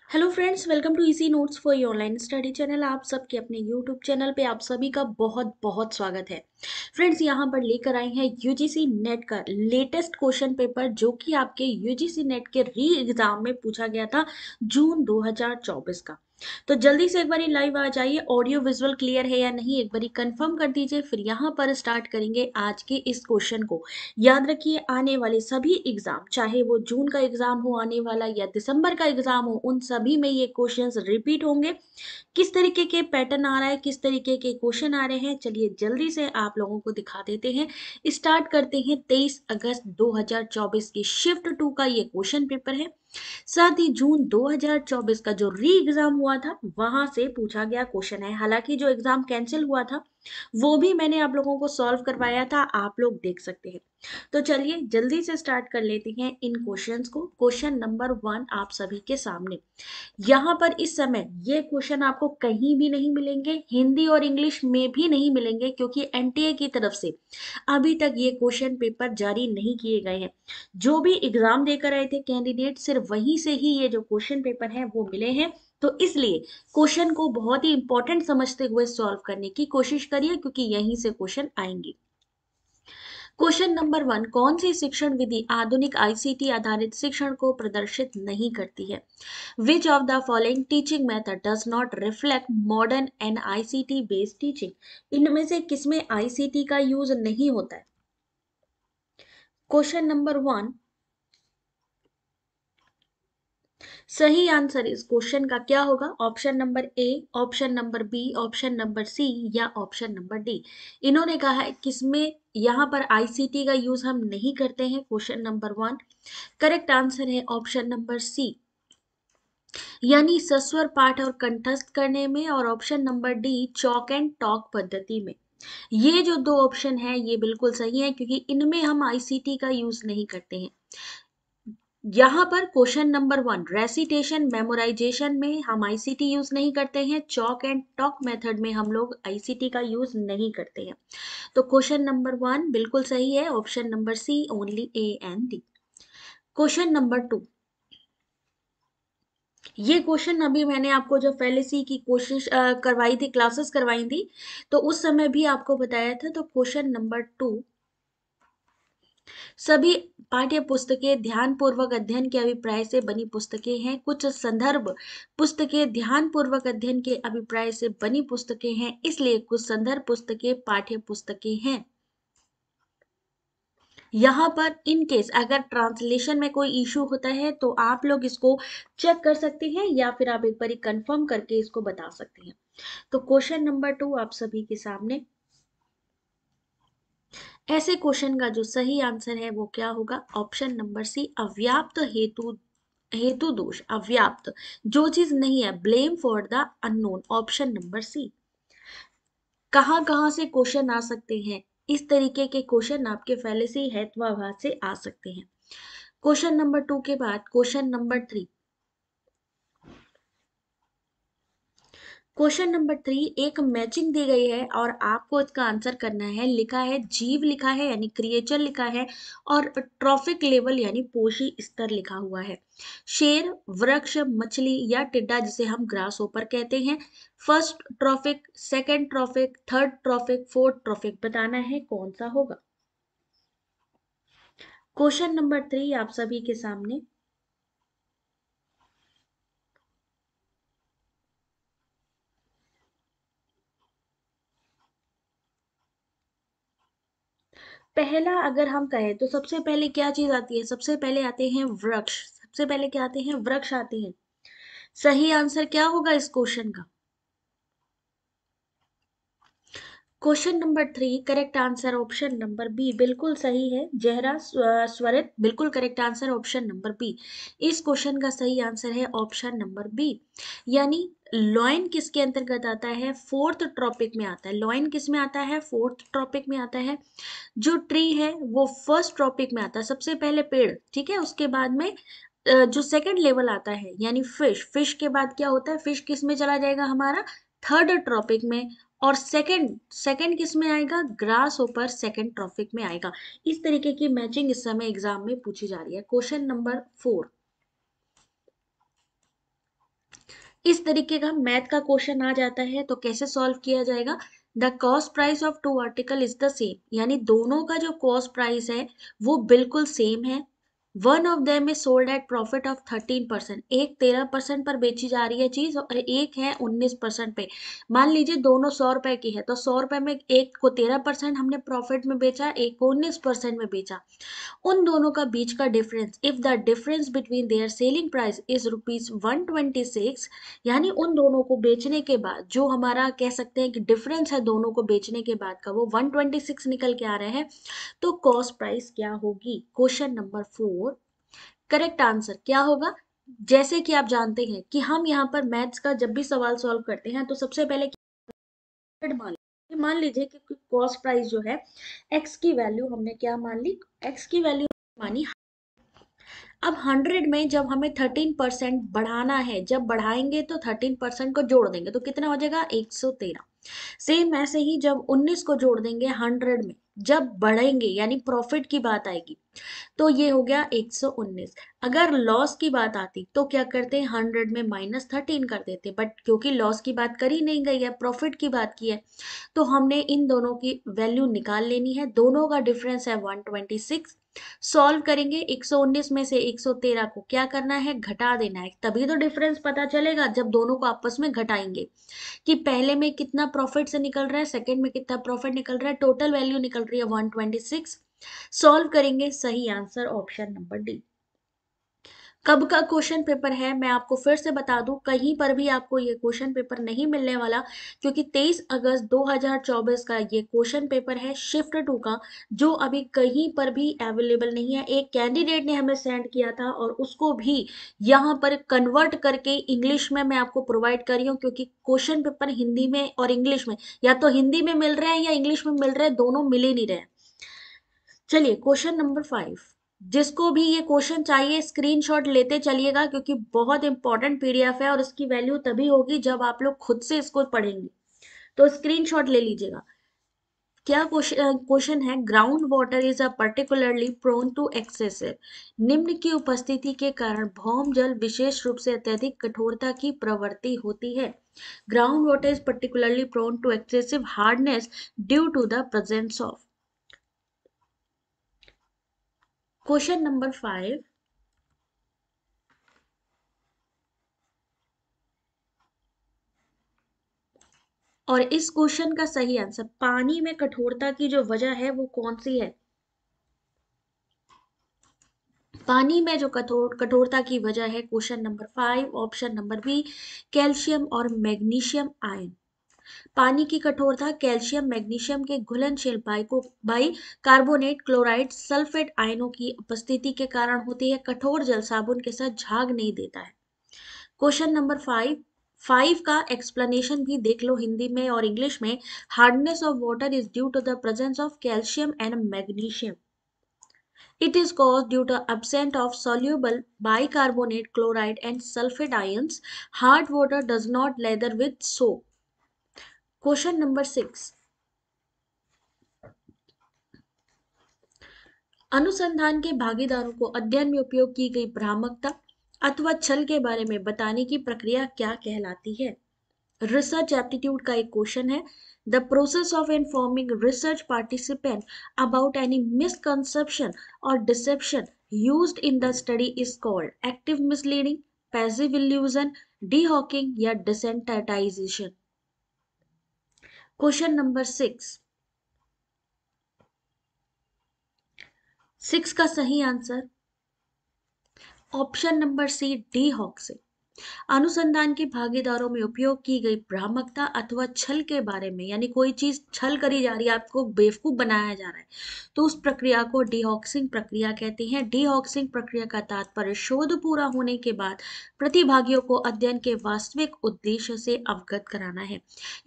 Hello friends, welcome to easy notes for your online study channel. आप सबके अपने YouTube channel पे आप सभी का बहुत बहुत स्वागत है। फ्रेंड्स, यहाँ पर लेकर आए हैं यूजीसी नेट का लेटेस्ट क्वेश्चन पेपर, जो कि आपके यूजीसी नेट के री एग्जाम में पूछा गया था जून 2024 का। तो जल्दी से एक बारी लाइव आ जाइए, ऑडियो विजुअल क्लियर है या नहीं एक बारी कंफर्म कर दीजिए। फिर यहाँ पर स्टार्ट करेंगे आज के इस क्वेश्चन को। याद रखिए, आने वाले सभी एग्जाम, चाहे वो जून का एग्जाम हो आने वाला या दिसंबर का एग्जाम हो, उन सभी में ये क्वेश्चंस रिपीट होंगे। किस तरीके के पैटर्न आ रहा है, किस तरीके के क्वेश्चन आ रहे हैं, चलिए जल्दी से आप लोगों को दिखा देते हैं। स्टार्ट करते हैं 23 अगस्त 2024 की शिफ्ट 2 का ये क्वेश्चन पेपर है। साथ ही जून 2024 का जो री एग्जाम हुआ था वहां से पूछा गया क्वेश्चन है। हालांकि जो एग्जाम कैंसिल हुआ था वो भी मैंने आप लोगों को सॉल्व करवाया था, आप लोग देख सकते हैं। तो चलिए जल्दी से स्टार्ट कर लेते हैं इन क्वेश्चंस को। क्वेश्चन नंबर 1 आप सभी के सामने। यहाँ पर इस समय ये क्वेश्चन आपको कहीं भी नहीं मिलेंगे, हिंदी और इंग्लिश में भी नहीं मिलेंगे, क्योंकि एनटीए की तरफ से अभी तक ये क्वेश्चन पेपर जारी नहीं किए गए हैं। जो भी एग्जाम देकर आए थे कैंडिडेट, सिर्फ वहीं से ही ये जो क्वेश्चन पेपर है वो मिले हैं। तो इसलिए क्वेश्चन को बहुत ही इंपॉर्टेंट समझते हुए सॉल्व करने की कोशिश करिए, क्योंकि यहीं से क्वेश्चन आएंगे। क्वेश्चन नंबर 1, कौन सी शिक्षण विधि आधुनिक आईसीटी आधारित शिक्षण को प्रदर्शित नहीं करती है? Which of the following teaching method does not reflect modern and ICT based teaching? इनमें से किसमें आईसीटी का यूज नहीं होता है? क्वेश्चन नंबर 1, सही आंसर इस क्वेश्चन का क्या होगा? Option number A, option number B, option number C या ऑप्शन नंबर डी। इन्होंने कहा है किसमें यहाँ पर आईसीटी का यूज हम नहीं करते हैं। क्वेश्चन नंबर 1 करेक्ट आंसर है ऑप्शन नंबर सी, यानी सस्वर पाठ और कंठस्थ करने में, और option number D chalk and talk पद्धति में। ये जो दो ऑप्शन है ये बिल्कुल सही है, क्योंकि इनमें हम आईसीटी का यूज नहीं करते हैं। यहाँ पर क्वेश्चन नंबर 1 रेसिटेशन मेमोराइजेशन में हम आईसीटी यूज नहीं करते हैं, चॉक एंड टॉक मेथड में हम लोग आईसीटी का यूज नहीं करते हैं। तो क्वेश्चन नंबर 1 बिल्कुल सही है, option number C only A and D. Question number 2, ये क्वेश्चन अभी मैंने आपको जब फेलिसी की कोशिश करवाई थी, क्लासेस करवाई थी, तो उस समय भी आपको बताया था। तो क्वेश्चन नंबर 2, सभी पाठ्य पुस्तकें ध्यानपूर्वक अध्ययन के अभिप्राय से बनी पुस्तकें हैं। कुछ संदर्भ पुस्तकें ध्यानपूर्वक अध्ययन के अभिप्राय से बनी पुस्तकें हैं, इसलिए कुछ संदर्भ पुस्तकें पाठ्य पुस्तकें हैं। यहाँ पर इन केस अगर ट्रांसलेशन में कोई इशू होता है तो आप लोग इसको चेक कर सकते हैं, या फिर आप एक बार कंफर्म करके इसको बता सकते हैं। तो क्वेश्चन नंबर 2 आप सभी के सामने। ऐसे क्वेश्चन का जो सही आंसर है वो क्या होगा? ऑप्शन नंबर सी अव्याप्त हेतु, हेतु दोष अव्याप्त, जो चीज नहीं है, blame for the unknown, option number C. कहाँ कहाँ से क्वेश्चन आ सकते हैं? इस तरीके के क्वेश्चन आपके फैलेसी हेत्वाभास से आ सकते हैं। क्वेश्चन नंबर 2 के बाद क्वेश्चन नंबर 3। क्वेश्चन नंबर 3 एक मैचिंग दी गई है और आपको इसका आंसर करना है। लिखा है जीव, लिखा है यानी क्रिएचर लिखा है, और ट्रॉफिक लेवल यानी पोषी स्तर लिखा हुआ है। शेर, वृक्ष, मछली या टिड्डा, जिसे हम ग्रास ओपर कहते हैं। First trophic, second trophic, third trophic, fourth trophic, बताना है कौन सा होगा। क्वेश्चन नंबर 3 आप सभी के सामने। पहला अगर हम कहें तो सबसे पहले क्या चीज आती है? सबसे पहले आते हैं वृक्ष, सबसे पहले क्या आते हैं? वृक्ष आते हैं। सही आंसर क्या होगा इस क्वेश्चन का? Question number 3 correct answer option number B, बिल्कुल सही है। जहरा स्वरित, बिल्कुल correct answer option number B. इस क्वेश्चन का सही आंसर है ऑप्शन नंबर बी, यानी लॉइन किसके अंतर्गत आता है? फोर्थ ट्रॉपिक में आता है। लॉइन किस में आता है? फोर्थ ट्रॉपिक में आता है। जो ट्री है वो फर्स्ट ट्रॉपिक में आता है, सबसे पहले पेड़, ठीक है। उसके बाद में जो सेकंड लेवल आता है यानी फिश, फिश के बाद क्या होता है? फिश किस में चला जाएगा हमारा? थर्ड ट्रॉपिक में। और सेकंड सेकंड किस में आएगा? ग्रास ऊपर सेकंड ट्रॉपिक में आएगा। इस तरीके की मैचिंग इस समय एग्जाम में पूछी जा रही है। क्वेश्चन नंबर 4, इस तरीके का मैथ का क्वेश्चन आ जाता है तो कैसे सॉल्व किया जाएगा। The cost price of two article is the same, यानी दोनों का जो कॉस्ट प्राइस है वो बिल्कुल सेम है। One of them is sold at profit of 13%, एक 13% पर बेची जा रही है चीज और एक है 19% पे। मान लीजिए दोनों 100 रुपए की है तो 100 रुपए में एक को 13% हमने प्रॉफिट में बेचा, एक को 19% में बेचा। उन दोनों का बीच का difference, if the difference between their selling price is ₹126, यानी उन दोनों को बेचने के बाद जो हमारा कह सकते हैं कि डिफरेंस है दोनों को बेचने के बाद का, वो 126 निकल के आ रहा है। तो कॉस्ट प्राइस क्या होगी? क्वेश्चन नंबर 4, करेक्ट आंसर क्या होगा? जैसे कि आप जानते हैं कि हम यहाँ पर मैथ्स का जब भी सवाल सॉल्व करते हैं तो सबसे पहले मान लीजिए कि कॉस्ट प्राइस जो है एक्स की वैल्यू हमने क्या मान ली, एक्स की वैल्यू मानी। अब 100 में जब हमें 13% बढ़ाना है, जब बढ़ाएंगे तो 13% को जोड़ देंगे तो कितना हो जाएगा? 113। सेम ऐसे ही जब 19 को जोड़ देंगे 100 में, जब बढ़ेंगे यानी प्रॉफिट की बात आएगी तो ये हो गया 119। अगर लॉस की बात आती तो क्या करते? 100 में -13 कर देते, बट क्योंकि लॉस की बात करी नहीं गई है, प्रॉफिट की बात की है, तो हमने इन दोनों की वैल्यू निकाल लेनी है। दोनों का डिफरेंस है 126। सॉल्व करेंगे, 119 में से 113 को क्या करना है? घटा देना है। तभी तो डिफरेंस पता चलेगा जब दोनों को आपस में घटाएंगे कि पहले में कितना प्रॉफिट से निकल रहा है, सेकंड में कितना प्रॉफिट निकल रहा है, टोटल वैल्यू निकल रही है 126। सॉल्व करेंगे, सही आंसर ऑप्शन नंबर डी। कब का क्वेश्चन पेपर है मैं आपको फिर से बता दूं, कहीं पर भी आपको ये क्वेश्चन पेपर नहीं मिलने वाला, क्योंकि 23 अगस्त 2024 का ये क्वेश्चन पेपर है शिफ्ट 2 का, जो अभी कहीं पर भी अवेलेबल नहीं है। एक कैंडिडेट ने हमें सेंड किया था और उसको भी यहाँ पर कन्वर्ट करके इंग्लिश में मैं आपको प्रोवाइड कर रही हूँ, क्योंकि क्वेश्चन पेपर हिंदी में और इंग्लिश में, या तो हिंदी में मिल रहे हैं या इंग्लिश में मिल रहे हैं, दोनों मिल ही नहीं रहे। चलिए क्वेश्चन नंबर 5, जिसको भी ये क्वेश्चन चाहिए स्क्रीनशॉट लेते चलिएगा, क्योंकि बहुत इंपॉर्टेंट पीडीएफ है और इसकी वैल्यू तभी होगी जब आप लोग खुद से इसको पढ़ेंगे। तो स्क्रीनशॉट ले लीजिएगा। क्या क्वेश्चन है? Ground water is a particularly prone to excessive, निम्न की उपस्थिति के कारण भौम जल विशेष रूप से अत्यधिक कठोरता की प्रवृत्ति होती है। Ground water is particularly prone to excessive hardness due to the presence of. Question number 5, और इस क्वेश्चन का सही आंसर, पानी में कठोरता की जो वजह है वो कौन सी है? पानी में जो कठोरता की वजह है, question number 5 option number B, calcium और मैग्नीशियम आयन। पानी की कठोरता कैल्शियम मैग्नीशियम के घुलनशील बाई कार्बोनेट क्लोराइड सल्फेट आयनों की उपस्थिति के कारण होती है। कठोर जल साबुन के साथ झाग नहीं देता है। क्वेश्चन नंबर 5 का एक्सप्लेनेशन भी देख लो हिंदी में और इंग्लिश में। Hardness of water is due to the presence of calcium and magnesium. It is caused due to absence of soluble bicarbonate, chloride and sulfate ions. Hard water does not lather with soap. Question number 6. अनुसंधान के भागीदारों को अध्ययन में उपयोग की गई भ्रामकता अथवा छल के बारे में बताने की प्रक्रिया क्या कहलाती है? रिसर्च एप्टीट्यूड का एक क्वेश्चन है। The process of informing research participant about any misconception और deception used in the study is called active misleading, passive illusion, dehoaxing या डिसेंसिटाइजेशन। क्वेश्चन नंबर 6 का सही answer option number C, dehoaxing. अनुसंधान के भागीदारों में उपयोग की गई भ्रामकता अथवा छल के बारे में, यानी कोई चीज छल करी जा रही है, आपको बेवकूफ बनाया जा रहा है, तो उस प्रक्रिया को डीहॉक्सिंग प्रक्रिया कहते हैं। डीहॉक्सिंग प्रक्रिया का तात्पर्य शोध पूरा होने के बाद प्रतिभागियों को अध्ययन के वास्तविक उद्देश्य से अवगत कराना है।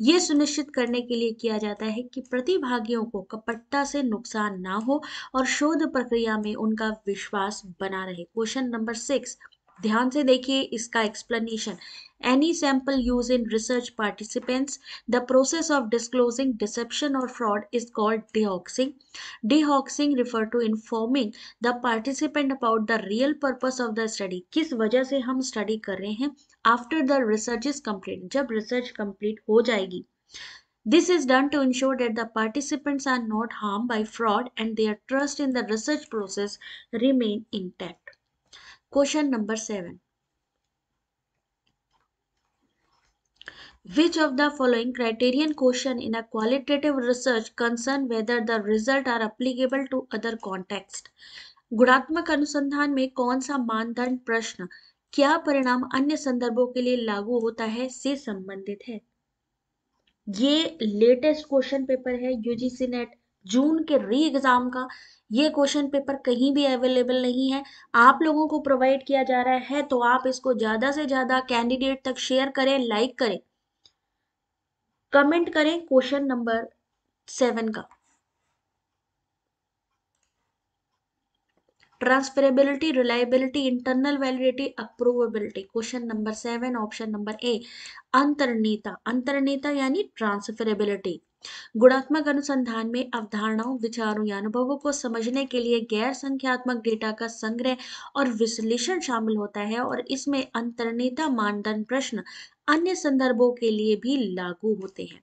ये सुनिश्चित करने के लिए किया जाता है कि प्रतिभागियों को कपटता से नुकसान ना हो और शोध प्रक्रिया में उनका विश्वास बना रहे। क्वेश्चन नंबर 6, ध्यान से देखिए इसका explanation. Any sample use in research participants, the process of disclosing deception और fraud is called dehoaxing. Dehoaxing refer to informing the participant about the real purpose of the study, किस वजह से हम study कर रहे हैं। After the research is complete, जब research complete हो जाएगी। This is done to ensure that the participants are not harmed by fraud and their trust in the research process remain intact. Question number 7. Which of the following criterion question in a qualitative research concern whether the result are applicable to other context? गुणात्मक अनुसंधान में कौन सा मानदंड प्रश्न क्या परिणाम अन्य संदर्भों के लिए लागू होता है से संबंधित है। ये लेटेस्ट क्वेश्चन पेपर है यूजीसी नेट जून के री एग्जाम का। ये क्वेश्चन पेपर कहीं भी अवेलेबल नहीं है, आप लोगों को प्रोवाइड किया जा रहा है, तो आप इसको ज्यादा से ज्यादा कैंडिडेट तक शेयर करें, लाइक करें, कमेंट करें क्वेश्चन नंबर 7 का। Transferability, reliability, internal validity, approvability. Question number 7 option number A अंतर्निहिता। अंतर्निहिता यानी ट्रांसफरेबिलिटी। गुणात्मक अनुसंधान में अवधारणाओं, विचारों या अनुभवों को समझने के लिए गैर संख्यात्मक डेटा का संग्रह और विश्लेषण शामिल होता है और इसमें अंतर्निहिता मानदंड प्रश्न अन्य संदर्भों के लिए भी लागू होते हैं।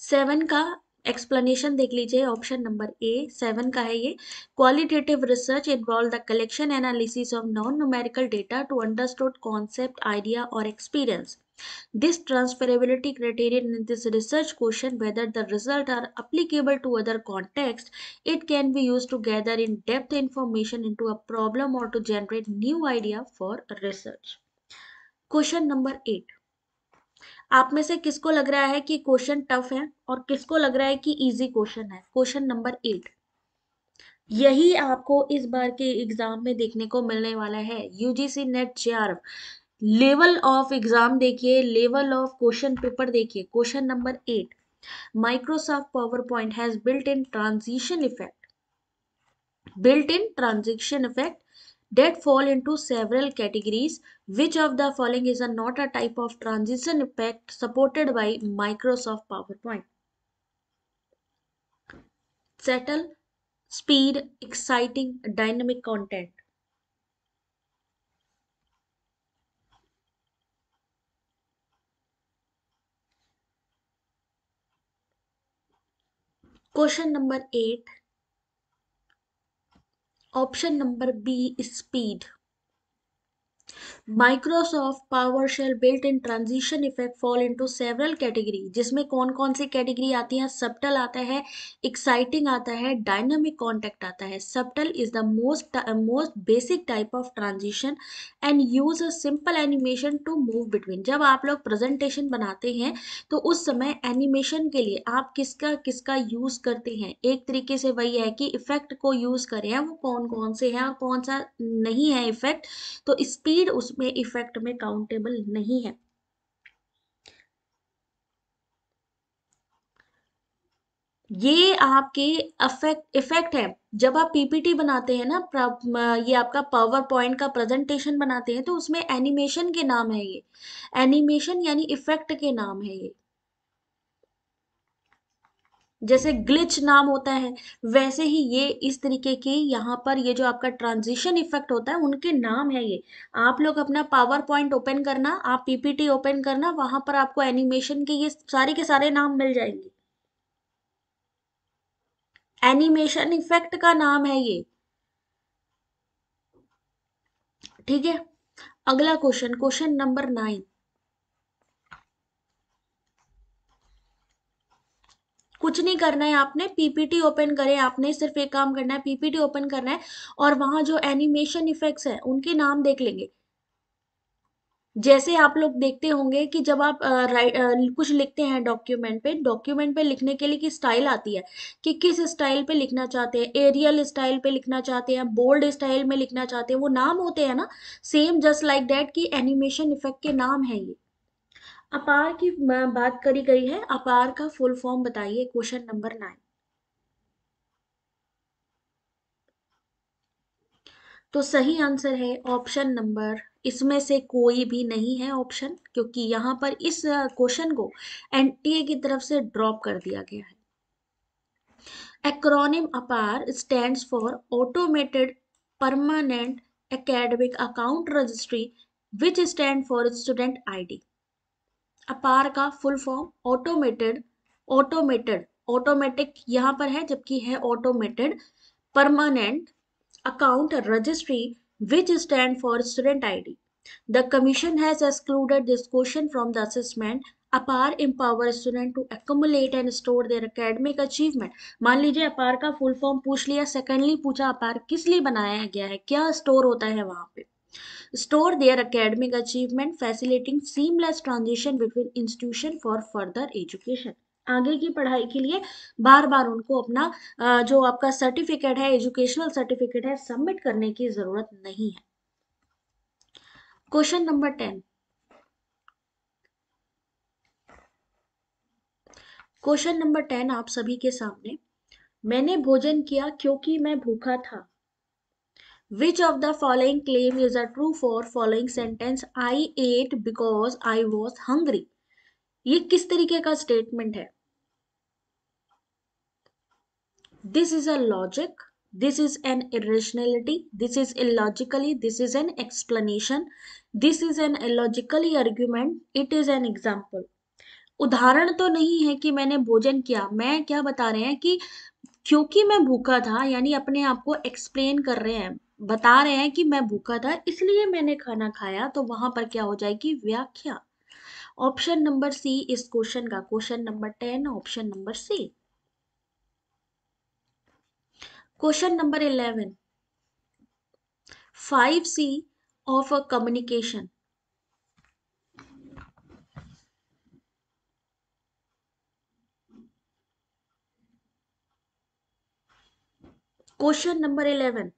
7 का एक्सप्लेनेशन देख लीजिए, ऑप्शन नंबर ए 7 का है ये। Qualitative research involve the collection analysis of non numerical data to understood concept, idea और experience. This transferability criterion in this research question whether the results are applicable to other contexts. It can be used to gather in-depth information into a problem or to generate new idea for research. Question number 8. आप में से किसको लग रहा है कि question tough है और किसको लग रहा है कि इजी क्वेश्चन है। क्वेश्चन नंबर 8 यही आपको इस बार के एग्जाम में देखने को मिलने वाला है। UGC net JRF level of exam देखिए, लेवल ऑफ क्वेश्चन पेपर देखिए। Question number 8, Microsoft power point has built in transition effect that fall into several categories. Which of the following is not a type of transition effect supported by Microsoft PowerPoint? Settle, speed, exciting, dynamic content. Question number 8, option number B is speed. Microsoft PowerShell built in transition effect fall into several category, जिसमें कौन कौन सी category आती है। Subtle आता है, exciting आता है, dynamic contact आता है। Subtle is the most basic type of transition and use a simple animation to move between. जब आप लोग प्रेजेंटेशन बनाते हैं तो उस समय एनिमेशन के लिए आप किसका किसका यूज करते हैं। एक तरीके से वही है कि इफेक्ट को यूज करें, वो कौन कौन से हैं और कौन सा नहीं है इफेक्ट। तो स्पीड उसमें इफेक्ट में काउंटेबल नहीं है। ये आपके इफेक्ट है। जब आप पीपीटी बनाते हैं ना, ये आपका पावर पॉइंट का प्रेजेंटेशन बनाते हैं तो उसमें एनिमेशन के नाम है ये। एनिमेशन यानी इफेक्ट के नाम है ये। जैसे ग्लिच नाम होता है, वैसे ही ये इस तरीके की यहाँ पर ये जो आपका ट्रांजिशन इफेक्ट होता है उनके नाम है ये। आप लोग अपना पावर पॉइंट ओपन करना, आप पीपीटी ओपन करना, वहां पर आपको एनिमेशन के ये सारे के सारे नाम मिल जाएंगे। एनिमेशन इफेक्ट का नाम है ये, ठीक है। अगला क्वेश्चन, क्वेश्चन नंबर 9। कुछ नहीं करना है आपने, पीपीटी ओपन करें, आपने सिर्फ एक काम करना है, पीपीटी ओपन करना है और वहां जो एनिमेशन इफेक्ट्स है उनके नाम देख लेंगे। जैसे आप लोग देखते होंगे कि जब आप कुछ लिखते हैं डॉक्यूमेंट पे लिखने के लिए की स्टाइल आती है कि किस स्टाइल पे लिखना चाहते हैं, एरियल स्टाइल पे लिखना चाहते हैं, बोल्ड स्टाइल में लिखना चाहते हैं, वो नाम होते हैं ना। सेम जस्ट लाइक दैट की एनिमेशन इफेक्ट के नाम है ये। अपार की बात करी गई है, अपार का फुल फॉर्म बताइए। Question number 9। तो सही आंसर है ऑप्शन नंबर, इसमें से कोई भी नहीं है ऑप्शन, क्योंकि यहाँ पर इस क्वेश्चन को एनटीए की तरफ से ड्रॉप कर दिया गया है। Acronym APAR stands for Automated Permanent Academic Account Registry, which stand for Student ID. अपार का फुल फॉर्म ऑटोमेटेड यहाँ पर है, जबकि है automated permanent account registry which stand for student ID. The commission has excluded this question from the assessment. अपार empower student to accumulate and store their academic achievement. मान लीजिए अपार का फुल फॉर्म पूछ लिया, सेकेंडली पूछा अपार किस लिए बनाया गया है, क्या स्टोर होता है वहां पे. Store their academic achievement, facilitating seamless transition between institution for further education. आगे की पढ़ाई के लिए बार बार उनको अपना जो आपका सर्टिफिकेट है, एजुकेशनल सर्टिफिकेट है, सबमिट करने की जरूरत नहीं है. Question number 10. क्वेश्चन नंबर 10 आप सभी के सामने. मैंने भोजन किया क्योंकि मैं भूखा था. Which of the following claim is a true for following sentence? I ate because I was hungry. ये किस तरीके का स्टेटमेंट है? This is a logic, this is an irrationality, this is illogically, this is an explanation, this is an illogically argument, it is an example. उदाहरण तो नहीं है कि मैंने भोजन किया, मैं क्या बता रहे हैं कि क्योंकि मैं भूखा था, यानी अपने आप को एक्सप्लेन कर रहे हैं, बता रहे हैं कि मैं भूखा था इसलिए मैंने खाना खाया, तो वहां पर क्या हो जाएगी, व्याख्या. ऑप्शन नंबर सी इस क्वेश्चन का question number 10, option number C. Question number 11. 5C of a communication. Question number 11.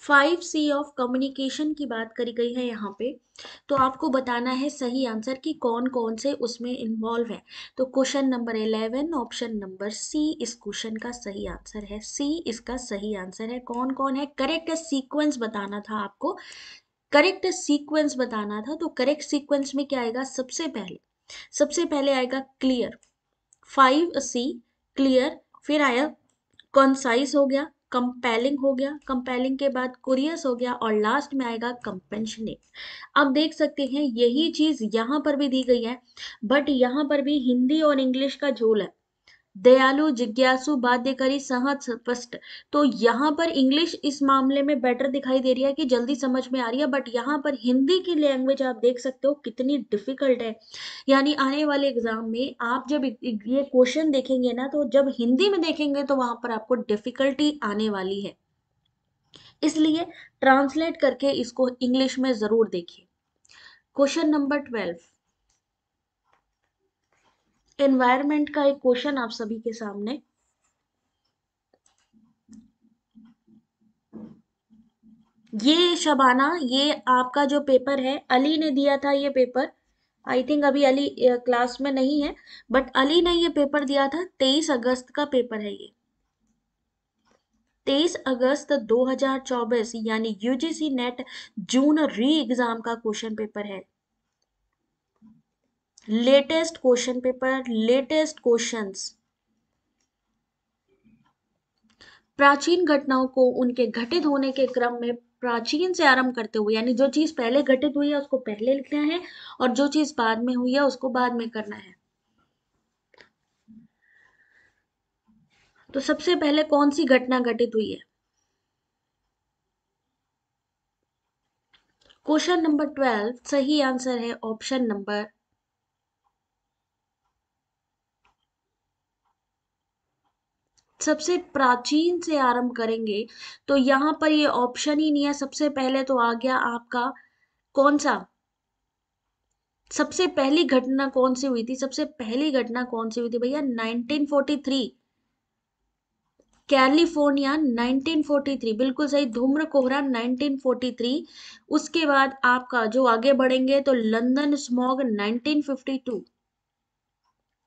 5C of communication की बात करी गई है यहाँ पे. तो आपको बताना है सही आंसर कि कौन कौन से उसमें इन्वॉल्व है. तो question number 11 option number C इस क्वेश्चन का सही आंसर है. सी इसका सही आंसर है. कौन कौन है, करेक्ट सीक्वेंस बताना था आपको, करेक्ट सीक्वेंस बताना था. तो करेक्ट सीक्वेंस में क्या आएगा, सबसे पहले आएगा क्लियर, 5C क्लियर, फिर आया कॉन्साइज हो गया, कंपेलिंग हो गया, कंपेलिंग के बाद कुरियस हो गया, और लास्ट में आएगा कंपेंशनेट. अब देख सकते हैं यही चीज यहाँ पर भी दी गई है, बट यहाँ पर भी हिंदी और इंग्लिश का झोल है. दयालु, जिज्ञासु, बाध्यकारी, सहज, स्पष्ट. तो यहाँ पर इंग्लिश इस मामले में बेटर दिखाई दे रही है कि जल्दी समझ में आ रही है, बट यहाँ पर हिंदी की लैंग्वेज आप देख सकते हो कितनी डिफिकल्ट है. यानी आने वाले एग्जाम में आप जब ये क्वेश्चन देखेंगे ना, तो जब हिंदी में देखेंगे तो वहां पर आपको डिफिकल्टी आने वाली है, इसलिए ट्रांसलेट करके इसको इंग्लिश में जरूर देखिए. Question number 12. एनवायरमेंट का एक क्वेश्चन आप सभी के सामने. ये शबाना, ये आपका जो पेपर है, अली ने दिया था ये पेपर. आई थिंक अभी अली क्लास में नहीं है, बट अली ने ये पेपर दिया था. 23 अगस्त का पेपर है ये. 23 अगस्त 2024, यानी यूजीसी नेट जून री एग्जाम का क्वेश्चन पेपर है. Latest question paper, latest questions. प्राचीन घटनाओं को उनके घटित होने के क्रम में प्राचीन से आरंभ करते हुए, यानी जो चीज पहले घटित हुई है उसको पहले लिखना है, और जो चीज बाद में हुई है उसको बाद में करना है. तो सबसे पहले कौन सी घटना घटित हुई है. क्वेश्चन नंबर 12 सही आंसर है ऑप्शन नंबर सबसे प्राचीन से आरंभ करेंगे, तो यहां पर ये ऑप्शन ही नहीं है. सबसे पहले तो आ गया आपका कौन सा, सबसे पहली घटना कौन सी हुई थी, सबसे पहली घटना कौन सी हुई थी भैया, 1943. कैलिफोर्निया 1943, बिल्कुल सही, धूम्र कोहरा 1943। उसके बाद आपका जो आगे बढ़ेंगे तो लंदन स्मॉग 1952।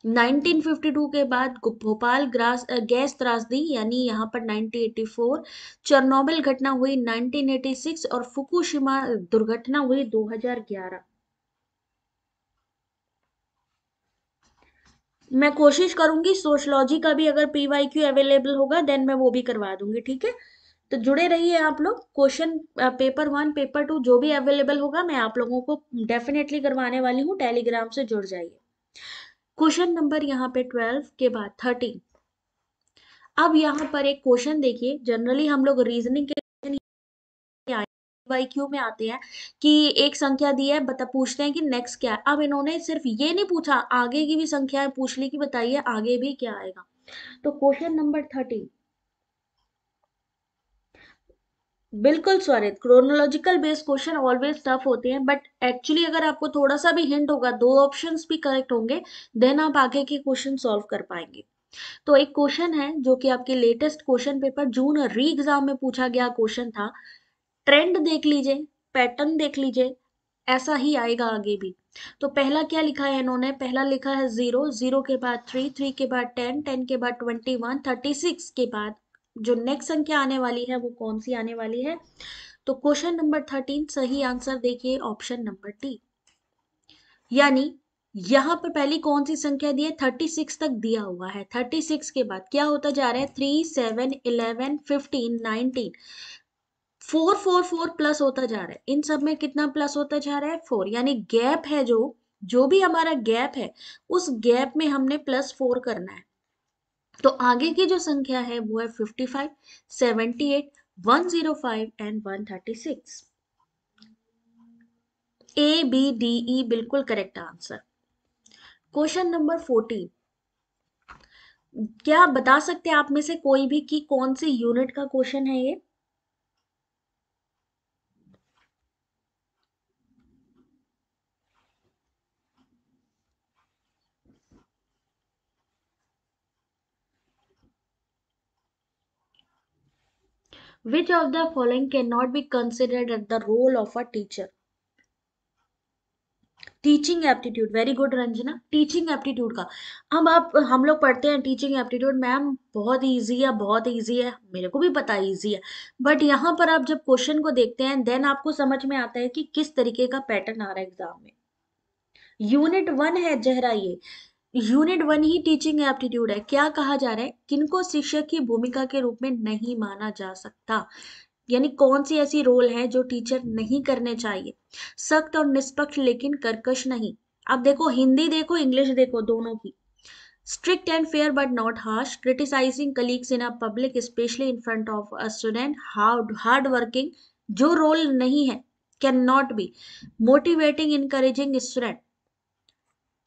1952 के बाद भोपाल गैस त्रासदी यानी यहाँ पर 1984। चेरनोबिल घटना हुई 1986 और फुकुशिमा दुर्घटना हुई 2011। मैं कोशिश करूंगी सोशलॉजी का भी अगर पीवाईक्यू अवेलेबल होगा देन मैं वो भी करवा दूंगी, ठीक है। तो जुड़े रहिए आप लोग। क्वेश्चन पेपर 1 पेपर 2 जो भी अवेलेबल होगा मैं आप लोगों को डेफिनेटली करवाने वाली हूँ, टेलीग्राम से जुड़ जाइए। क्वेश्चन नंबर यहाँ पे 12 के बाद 13। अब यहाँ पर एक क्वेश्चन देखिए, जनरली हम लोग रीजनिंग के वाईक्यू में आते हैं कि एक संख्या दी है, बता पूछते हैं कि नेक्स्ट क्या है। अब इन्होंने सिर्फ ये नहीं पूछा, आगे की भी संख्याएं पूछ ली कि बताइए आगे भी क्या आएगा। तो क्वेश्चन नंबर 13, बिल्कुल स्वारित, chronological based question always tough होते हैं, बट एक्चुअली अगर आपको थोड़ा सा भी हिंट होगा, दो ऑप्शंस भी करेक्ट होंगे, देन आप आगे के क्वेश्चन सॉल्व कर पाएंगे। तो एक क्वेश्चन है जो कि आपके लेटेस्ट क्वेश्चन पेपर जून री एग्जाम में पूछा गया क्वेश्चन था। ट्रेंड देख लीजिए, पैटर्न देख लीजिए, ऐसा ही आएगा आगे भी। तो पहला क्या लिखा है इन्होंने, पहला लिखा है 0, 0 के बाद 3, 3 के बाद 10, 10 के बाद 21, 36 के बाद जो नेक्स्ट संख्या आने वाली है वो कौन सी आने वाली है। तो क्वेश्चन नंबर 13 सही आंसर देखिए ऑप्शन नंबर डी। यानी यहाँ पर पहली कौन सी संख्या दी है, 36 तक दिया हुआ है। 36 के बाद क्या होता जा रहा है, 3, 7, 11, 15, 19, 4, 4, 4 प्लस होता जा रहा है। इन सब में कितना प्लस होता जा रहा है, 4। यानी गैप है जो जो भी हमारा गैप है उस गैप में हमने +4 करना है। तो आगे की जो संख्या है वो है 55, 78, 105 and 136। A B D E बिल्कुल करेक्ट आंसर। क्वेश्चन नंबर 14, क्या आप बता सकते हैं आप में से कोई भी कि कौन सी यूनिट का क्वेश्चन है ये। Which of the following cannot be considered as the role of a teacher? Teaching aptitude, very good Ranjana, teaching aptitude का। अब आप हम लोग पढ़ते हैं टीचिंग एप्टीट्यूड, मैम बहुत इजी है, बहुत इजी है, मेरे को भी पता है इजी है, बट यहाँ पर आप जब क्वेश्चन को देखते हैं देन आपको समझ में आता है कि किस तरीके का पैटर्न आ रहा है एग्जाम में। यूनिट 1 है जहरा ये, यूनिट 1 ही टीचिंग एप्टीट्यूड है। क्या कहा जा रहा है, किनको शिक्षक की भूमिका के रूप में नहीं माना जा सकता, यानी कौन सी ऐसी रोल है जो टीचर नहीं करने चाहिए। सख्त और निष्पक्ष लेकिन कर्कश नहीं। अब देखो हिंदी देखो इंग्लिश देखो दोनों की। Strict and fair but not harsh, criticising colleagues in a public especially in front of a student, hard working, जो रोल नहीं है, can not be. Motivating encouraging student,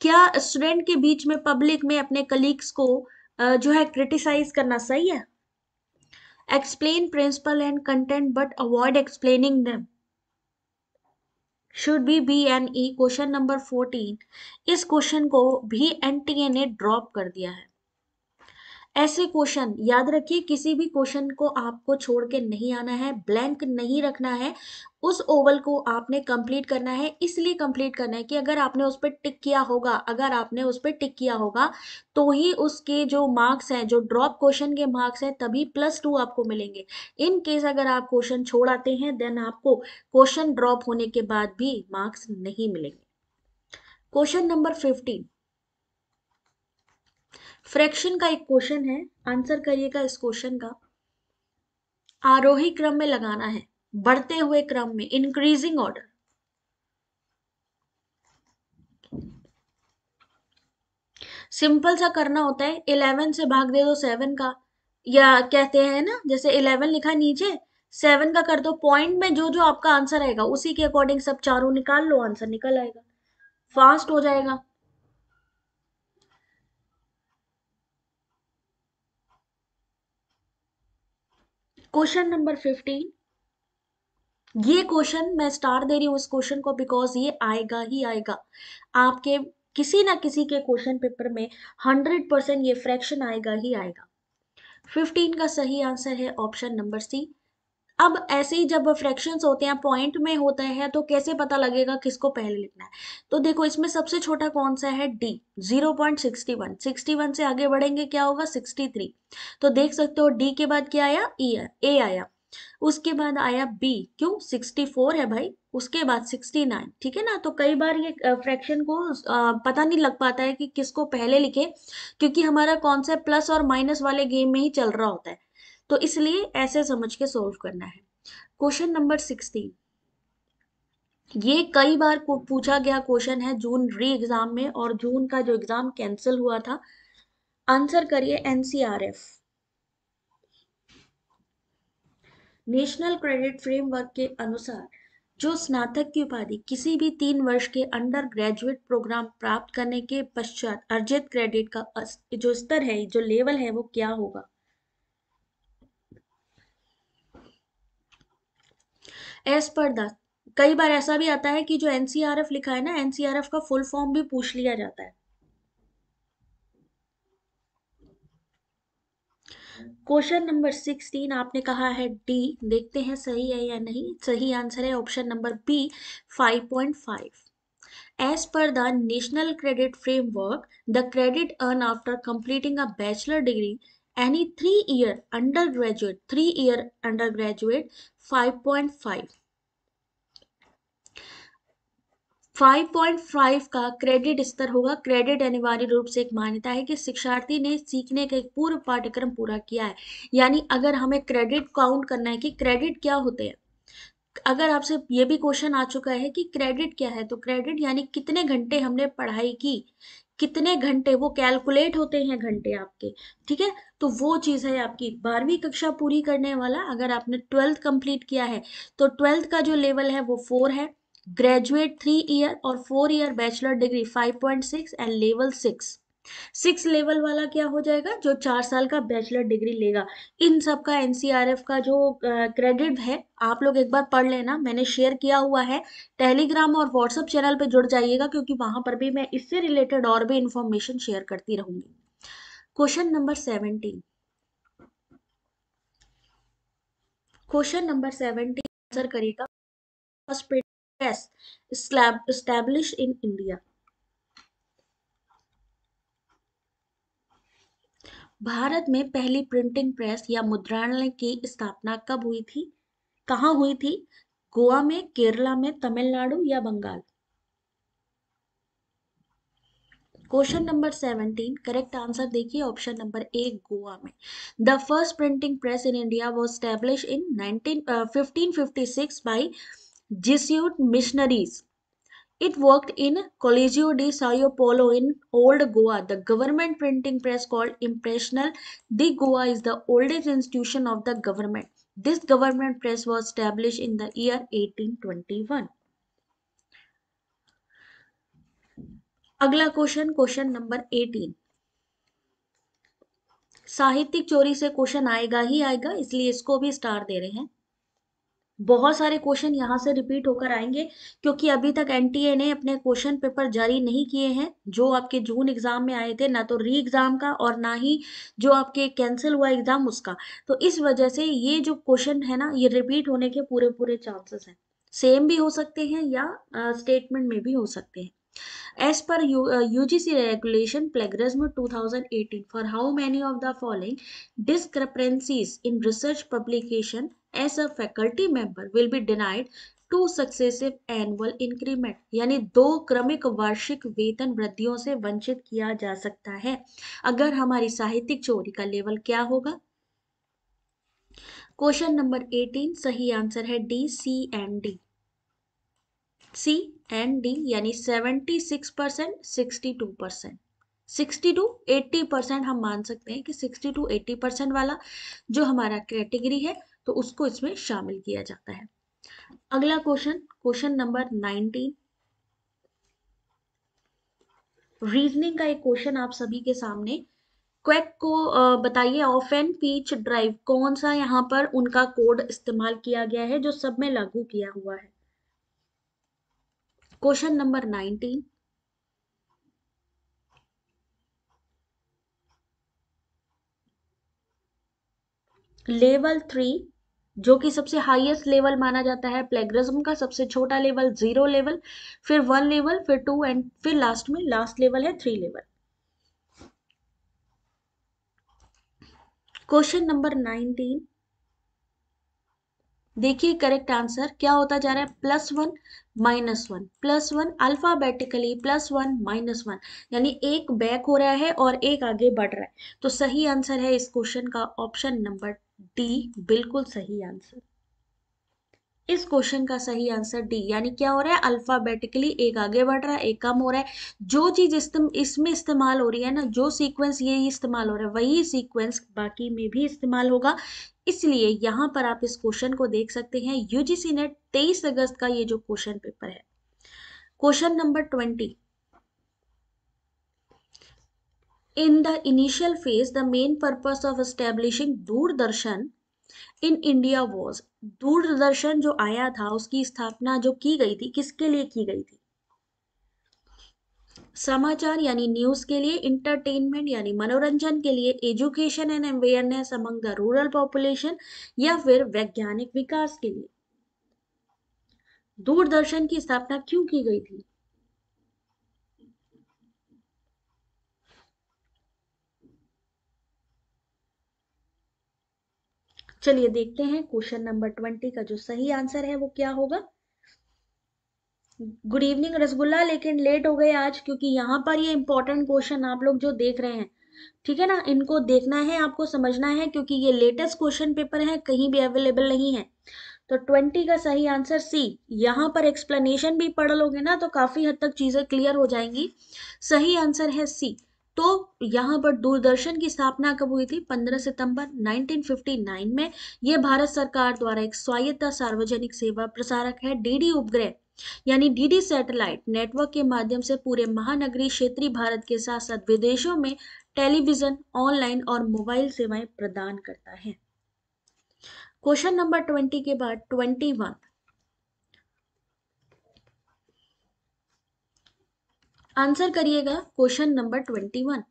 क्या स्टूडेंट के बीच में पब्लिक में अपने कलीग्स को जो है क्रिटिसाइज करना सही है। Explain principle and content but avoid explaining them, should be an E. Question number 14, इस क्वेश्चन को भी एनटीए ने ड्रॉप कर दिया है। ऐसे क्वेश्चन याद रखिए, किसी भी क्वेश्चन को आपको छोड़ के नहीं आना है, ब्लैंक नहीं रखना है, उस ओवल को आपने कंप्लीट करना है। इसलिए कंप्लीट करना है कि अगर आपने उस पर टिक किया होगा, अगर आपने उस पर टिक किया होगा तो ही उसके जो मार्क्स हैं, जो ड्रॉप क्वेश्चन के मार्क्स हैं, तभी +2 आपको मिलेंगे। इन केस अगर आप क्वेश्चन छोड़ आते हैं देन आपको क्वेश्चन ड्रॉप होने के बाद भी मार्क्स नहीं मिलेंगे। क्वेश्चन नंबर 15, फ्रैक्शन का एक क्वेश्चन है, आंसर करिएगा इस क्वेश्चन का। आरोही क्रम में लगाना है, बढ़ते हुए क्रम में, इंक्रीजिंग ऑर्डर। सिंपल सा करना होता है, 11 से भाग दे दो 7 का, या कहते हैं ना जैसे 11 लिखा है नीचे, 7 का कर दो, पॉइंट में जो जो आपका आंसर आएगा उसी के अकॉर्डिंग सब चारों निकाल लो, आंसर निकल आएगा, फास्ट हो जाएगा। क्वेश्चन नंबर 15, ये क्वेश्चन मैं स्टार दे रही हूँ इस क्वेश्चन को बिकॉज ये आएगा ही आएगा आपके किसी ना किसी के क्वेश्चन पेपर में, 100% ये फ्रैक्शन आएगा ही आएगा। 15 का सही आंसर है ऑप्शन नंबर सी। अब ऐसे ही जब फ्रैक्शंस होते हैं पॉइंट में होता है तो कैसे पता लगेगा किसको पहले लिखना है। तो देखो इसमें सबसे छोटा कौन सा है, डी, 0.61। 61 से आगे बढ़ेंगे क्या होगा, 63। तो देख सकते हो डी के बाद क्या आया, ए आया। उसके बाद आया बी, क्यों, 64 है भाई। उसके बाद 69, ठीक है ना। तो कई बार ये फ्रैक्शन को पता नहीं लग पाता है कि किसको पहले लिखे, क्योंकि हमारा कॉन्सेप्ट प्लस और माइनस वाले गेम में ही चल रहा होता है। तो इसलिए ऐसे समझ के सोल्व करना है। क्वेश्चन नंबर 16, ये कई बार पूछा गया क्वेश्चन है जून री एग्जाम में, और जून का जो एग्जाम कैंसिल हुआ था। आंसर करिए एनसीआरएफ, नेशनल क्रेडिट फ्रेमवर्क के अनुसार जो स्नातक की उपाधि किसी भी 3 वर्ष के अंडर ग्रेजुएट प्रोग्राम प्राप्त करने के पश्चात अर्जित क्रेडिट का जो स्तर है, जो लेवल है, वो क्या होगा। एज पर द, कई बार ऐसा भी आता है कि जो एनसीआरएफ लिखा है ना, एनसीआरएफ का फुल फॉर्म भी पूछ लिया जाता है। क्वेश्चन नंबर 16 आपने कहा है डी, देखते हैं सही है या नहीं। सही आंसर है option number B, 5.5। As per the National Credit Framework, the credit earned after completing a bachelor degree, any 3 year undergraduate, 5.5। 5.5 का क्रेडिट स्तर होगा। क्रेडिट अनिवार्य रूप से एक मान्यता है कि शिक्षार्थी ने सीखने का एक पूर्व पाठ्यक्रम पूरा किया है। यानी अगर हमें क्रेडिट काउंट करना है कि क्रेडिट क्या होते हैं, अगर आपसे ये भी क्वेश्चन आ चुका है कि क्रेडिट क्या है, तो क्रेडिट यानी कितने घंटे हमने पढ़ाई की, कितने घंटे, वो कैलकुलेट होते हैं घंटे आपके, ठीक है। तो वो चीज़ है आपकी 12वीं कक्षा पूरी करने वाला। अगर आपने 12th कंप्लीट किया है तो 12th का जो लेवल है वो 4 है, ग्रेजुएट 3 ईयर, और 4 year bachelor degree 5.6, and level 6। 6 level वाला क्या हो जाएगा, जो 4 साल का बैचलर डिग्री लेगा। इन सब का एनसीआरएफ का जो क्रेडिट है, आप लोग एक बार पढ़ लेना, मैंने शेयर किया हुआ है। टेलीग्राम और व्हाट्सएप चैनल पे जुड़ जाइएगा, क्योंकि वहां पर भी मैं इससे रिलेटेड और भी इंफॉर्मेशन शेयर करती रहूंगी। Question number 17, question number 17 answer करिएगा। First press establish in India. भारत में पहली प्रिंटिंग प्रेस या मुद्रणालय की स्थापना कब हुई थी, कहाँ हुई थी। गोवा में, केरला में, तमिलनाडु या Bengal. Question number 17 correct answer देखिए ऑप्शन नंबर ए, गोवा में। The first printing press in India was established in 1556 by Jesuit missionaries. It worked in Colegio de Sao Paulo in Old Goa. The government printing press called Impressional de Goa is the oldest institution of the government. This government press was established in the year 1821. अगला question, question number 18। साहित्यिक चोरी से question आएगा ही आएगा, इसलिए इसको भी star दे रहे हैं। बहुत सारे क्वेश्चन यहाँ से रिपीट होकर आएंगे, क्योंकि अभी तक एनटीए ने अपने क्वेश्चन पेपर जारी नहीं किए हैं, जो आपके जून एग्जाम में आए थे, ना तो री एग्जाम का और ना ही जो आपके कैंसिल हुआ एग्जाम उसका। तो इस वजह से ये जो क्वेश्चन है ना, ये रिपीट होने के पूरे पूरे चांसेस हैं। सेम भी हो सकते हैं या स्टेटमेंट में भी हो सकते हैं। As per UGC regulation plagiarism 2018, for how many of the following discrepancies in research publication as a faculty member will be denied two successive annual increment, यानी 2 क्रमिक वार्षिक वेतन वृद्धियों से वंचित किया जा सकता है अगर हमारी साहित्यिक चोरी का लेवल क्या होगा। क्वेश्चन नंबर 18 सही आंसर है D, C and D. C and D यानी 76%, 62%। 60 to 80% हम मान सकते हैं कि 60 to 80% वाला जो हमारा कैटेगरी है, तो उसको इसमें शामिल किया जाता है। अगला क्वेश्चन, क्वेश्चन नंबर 19, रीजनिंग का एक क्वेश्चन आप सभी के सामने। क्वेक को बताइए, ऑफेन पीच ड्राइव कौन सा यहाँ पर उनका कोड इस्तेमाल किया गया है जो सब में लागू किया हुआ है। क्वेश्चन नंबर 19, लेवल 3 जो कि सबसे हाईएस्ट लेवल माना जाता है प्लेगरिज्म का, सबसे छोटा लेवल 0 लेवल, फिर 1 लेवल, फिर 2 एंड फिर लास्ट में लास्ट लेवल है 3 लेवल। क्वेश्चन नंबर 19 देखिए, करेक्ट आंसर क्या होता जा रहा है, +1 -1 +1 अल्फाबेटिकली +1 -1, यानी एक बैक हो रहा है और एक आगे बढ़ रहा है। तो सही आंसर है इस क्वेश्चन का ऑप्शन नंबर डी, बिल्कुल सही आंसर। इस क्वेश्चन का सही आंसर डी, यानी क्या हो रहा है, अल्फाबेटिकली एक आगे बढ़ रहा है एक कम हो रहा है। जो चीज इसमें इस्तेमाल हो रही है ना, जो सीक्वेंस ये इस्तेमाल हो रहा है वही सीक्वेंस बाकी में भी इस्तेमाल होगा। इसलिए यहां पर आप इस क्वेश्चन को देख सकते हैं, यूजीसी नेट 23 अगस्त का ये जो क्वेश्चन पेपर है। Question number 20, in the initial phase the main purpose of establishing Doordarshan in India was, Doordarshan जो आया था उसकी स्थापना जो की गई थी किसके लिए की गई थी, समाचार यानी न्यूज के लिए, इंटरटेनमेंट यानी मनोरंजन के लिए, education and awareness among the rural population, या फिर वैज्ञानिक विकास के लिए। दूरदर्शन की स्थापना क्यों की गई थी? चलिए देखते हैं क्वेश्चन नंबर 20 का जो सही आंसर है वो क्या होगा। गुड इवनिंग रसगुल्ला, लेकिन लेट हो गए आज क्योंकि यहाँ पर ये इंपॉर्टेंट क्वेश्चन आप लोग जो देख रहे हैं, ठीक है ना, इनको देखना है, आपको समझना है, क्योंकि ये लेटेस्ट क्वेश्चन पेपर है, कहीं भी अवेलेबल नहीं है। तो 20 का सही आंसर सी। यहाँ पर एक्सप्लेनेशन भी पढ़ लोगे ना तो काफी हद तक चीजें क्लियर हो जाएंगी। सही आंसर है सी। तो यहाँ पर दूरदर्शन की स्थापना कब हुई थी, 15 सितंबर 1959 में। यह भारत सरकार द्वारा एक स्वायत्त सार्वजनिक सेवा प्रसारक है। डीडी उपग्रह यानी डीडी सैटेलाइट नेटवर्क के माध्यम से पूरे महानगरीय क्षेत्रीय भारत के साथ साथ विदेशों में टेलीविजन, ऑनलाइन और मोबाइल सेवाएं प्रदान करता है। क्वेश्चन नंबर 20 के बाद 21, आंसर करिएगा क्वेश्चन नंबर 21।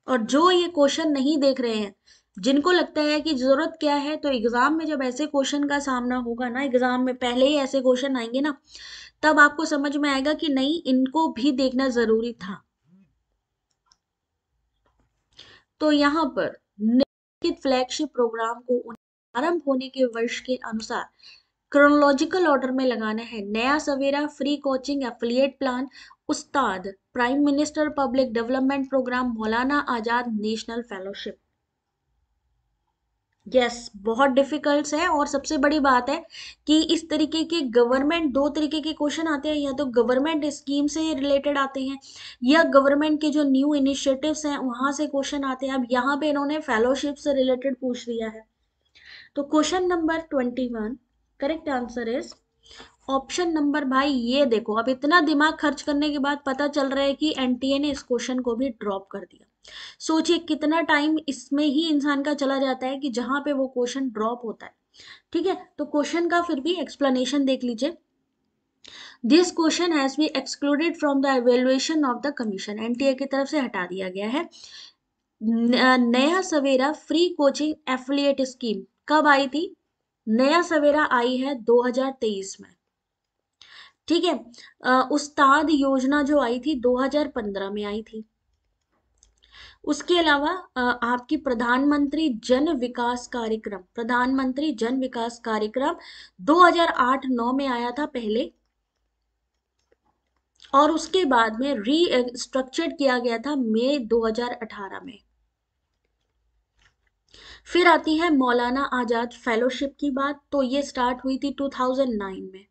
और जो ये क्वेश्चन नहीं देख रहे हैं, जिनको लगता है कि जरूरत क्या है, तो एग्जाम में जब ऐसे क्वेश्चन का सामना होगा ना, एग्जाम में पहले ही ऐसे क्वेश्चन आएंगे ना, तब आपको समझ में आएगा कि नहीं, इनको भी देखना जरूरी था। तो यहाँ पर निम्नलिखित फ्लैगशिप प्रोग्राम को आरंभ होने के वर्ष के अनुसार क्रोनोलॉजिकल ऑर्डर में लगाना है। Naya Savera free coaching affiliate plan, Ustaad, prime minister public development programme, Maulana Azad national fellowship. Yes, बहुत डिफिकल्ट है। और सबसे बड़ी बात है कि इस तरीके के गवर्नमेंट, दो तरीके के क्वेश्चन आते हैं, या तो गवर्नमेंट स्कीम से रिलेटेड आते हैं या गवर्नमेंट के जो न्यू इनिशिएटिव्स हैं वहां से क्वेश्चन आते हैं। अब यहाँ पे इन्होंने फेलोशिप से रिलेटेड पूछ दिया है। तो question number 21 correct answer is option number, भाई ये देखो, अब इतना दिमाग खर्च करने के बाद पता चल रहा है कि एनटीए ने इस क्वेश्चन को भी ड्रॉप कर दिया। सोचिए कितना टाइम इसमें ही इंसान का चला जाता है कि जहां पे वो क्वेश्चन ड्रॉप होता है। ठीक है, तो क्वेश्चन का फिर भी एक्सप्लेनेशन देख लीजिए। This question has be excluded from the evaluation of the commission, NTA की तरफ से हटा दिया गया है। Naya Savera free coaching affiliate scheme कब आई थी? नया सवेरा आई है 2023 में। ठीक है, उस्ताद योजना जो आई थी 2015 में आई थी। उसके अलावा आपकी प्रधानमंत्री जन विकास कार्यक्रम 2008-9 में आया था पहले, और उसके बाद में रीस्ट्रक्चर्ड किया गया था मई 2018 में। फिर आती है मौलाना आजाद फेलोशिप की बात, तो ये स्टार्ट हुई थी 2009 में।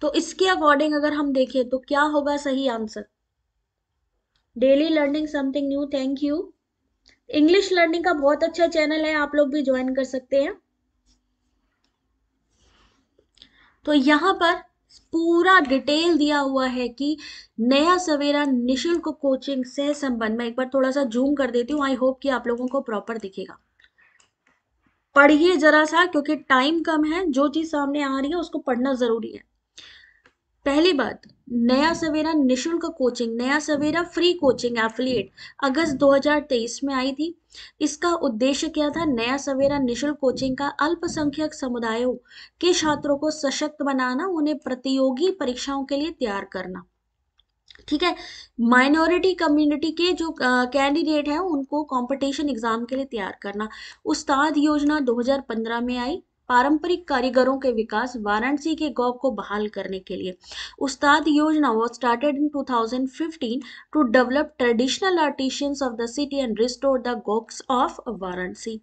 तो इसके अकॉर्डिंग अगर हम देखें तो क्या होगा सही answer? Daily learning something new, thank you. English learning का बहुत अच्छा चैनल है, आप लोग भी ज्वाइन कर सकते हैं। तो यहाँ पर पूरा डिटेल दिया हुआ है कि नया सवेरा निशुल्क कोचिंग सह संबंध, मैं एक बार थोड़ा सा जूम कर देती हूँ, आई होप कि आप लोगों को प्रॉपर दिखेगा। पढ़िए जरा सा, क्योंकि टाइम कम है, जो चीज सामने आ रही है उसको पढ़ना जरूरी है। पहली बात, नया सवेरा निशुल्क कोचिंग, नया सवेरा फ्री कोचिंग एफिलिएट अगस्त 2023 में आई थी। इसका उद्देश्य क्या था? नया सवेरा निशुल्क कोचिंग का अल्पसंख्यक समुदायों के छात्रों को सशक्त बनाना, उन्हें प्रतियोगी परीक्षाओं के लिए तैयार करना। ठीक है, माइनॉरिटी कम्युनिटी के जो कैंडिडेट हैं उनको कंपटीशन एग्जाम के लिए तैयार करना। उस्ताद योजना 2015 में आई, पारंपरिक कारीगरों के विकास, वाराणसी के गौ को बहाल करने के लिए। उस्ताद योजना was started in 2015 to develop traditional artisans of the city and restore the gok's of Varanasi.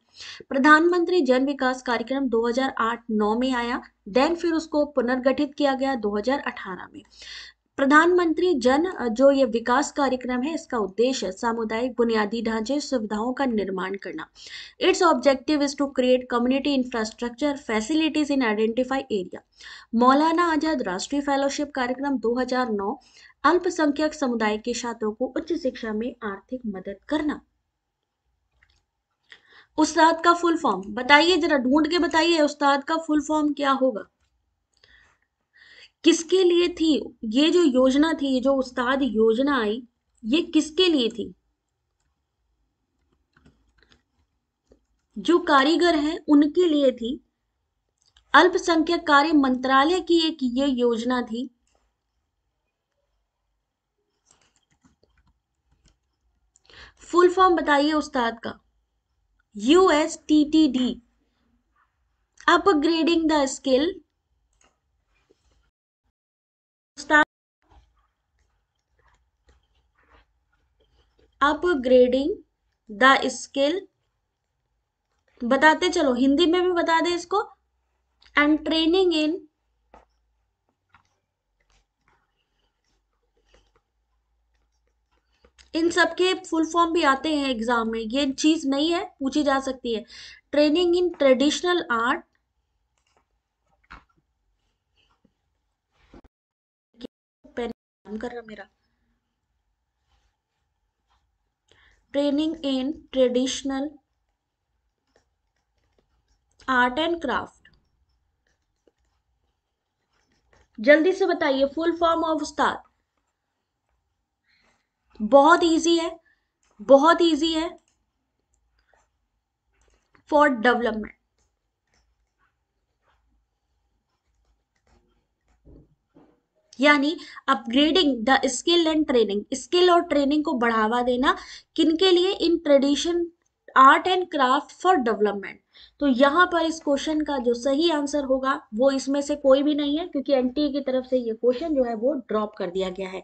प्रधानमंत्री जन विकास कार्यक्रम 2008-9 में आया, देन फिर उसको पुनर्गठित किया गया 2018 में। प्रधानमंत्री जन जो ये विकास कार्यक्रम है, इसका उद्देश्य सामुदायिक बुनियादी ढांचे सुविधाओं का निर्माण करना। Its objective is to create community infrastructure facilities in identify area. Maulana Azad राष्ट्रीय फेलोशिप कार्यक्रम 2009, अल्पसंख्यक समुदाय के छात्रों को उच्च शिक्षा में आर्थिक मदद करना। उस्ताद का फुल फॉर्म बताइए, जरा ढूंढ के बताइए उस्ताद का फुल फॉर्म क्या होगा, किसके लिए थी ये जो योजना थी, ये जो उस्ताद योजना आई, ये किसके लिए थी? जो कारीगर हैं उनके लिए थी। अल्पसंख्यक कार्य मंत्रालय की एक ये योजना थी। फुल फॉर्म बताइए उस्ताद का। USTTD, upgrading the skill. Upgrading the skill, बताते चलो, हिंदी में भी बता दे इसको। एंड ट्रेनिंग इन, इन सबके फुल फॉर्म भी आते हैं एग्जाम में, ये चीज नहीं है, पूछी जा सकती है। Training in traditional art, pain कर रहा मेरा। Training in traditional art and craft. जल्दी से बताइए फुल फॉर्म ऑफ उस्ताद। बहुत इजी है, बहुत इजी है। फॉर डेवलपमेंट, यानी upgrading the skill and training, skill और ट्रेनिंग को बढ़ावा देना, किनके लिए? In tradition art and craft for development. तो यहाँ पर इस क्वेश्चन का जो सही आंसर होगा वो इसमें से कोई भी नहीं है, क्योंकि एनटीए की तरफ से ये क्वेश्चन जो है वो ड्रॉप कर दिया गया है।